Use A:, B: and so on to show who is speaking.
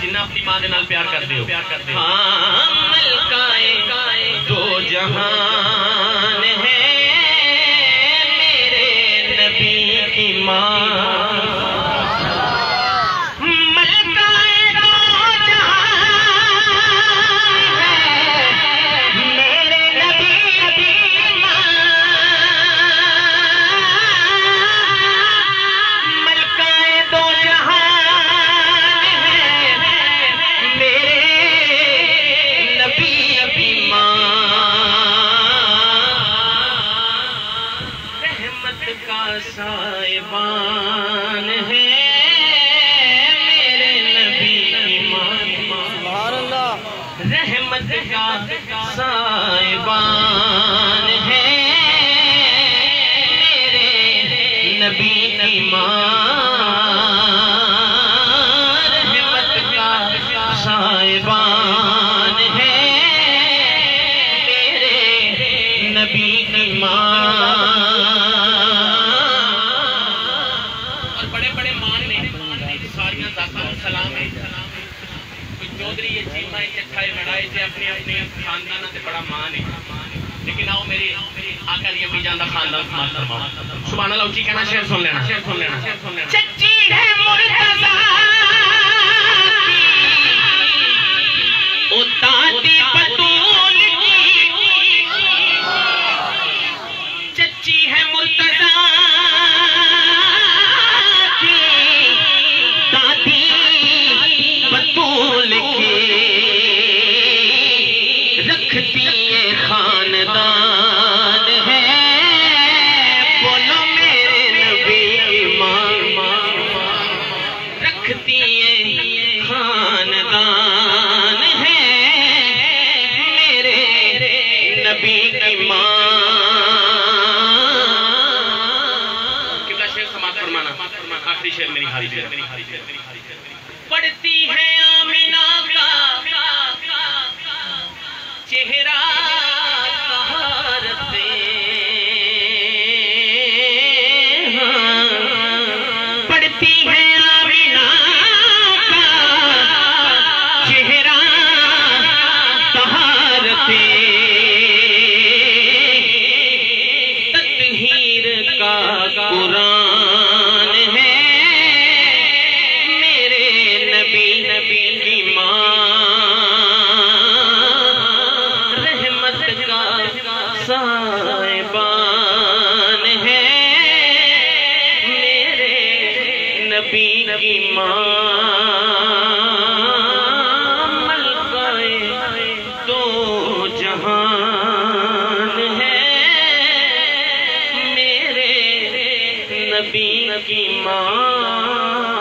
A: جنہ اپنی ماں دے نال پیار کر دیو ہاں ملکائے دو جہان ہے میرے نبی کی ماں سائبان ہے میرے نبی کی ماں سبحان اللہ رحمت کا سائبان ہے میرے نبی کی ماں رحمت کا سائبان ہے میرے نبی کی ماں سلام ہے کوئی چودھری یہ چیمہ چٹھائے بڑھائے سے اپنے اپنے خاندانہ سے بڑا مان ہے لیکن آؤ میری آقا دی امی جان دا خاندان سماج فرماؤ سبحان اللہ اچھی کہنا شعر سن لینا چچی ہے مرتضیٰ کی اتاتی بطول کی چچی ہے مرتضیٰ رکھتی ہے خاندان ہے بولو میرے نبی کی ماں رکھتی ہے خاندان ہے میرے نبی کی ماں کتنا شعر سماعت فرمانا آخری شعر میری حالی شعر پڑھتی ہے آمینہ کا چہرہ طہارتے پڑھتی ہے آمینہ کا چہرہ طہارتے تطہیر کا قرآن ہے میرے نبی کی ماں سائبان ہے میرے نبی کی ماں ملکائے دو جہان ہے میرے نبی کی ماں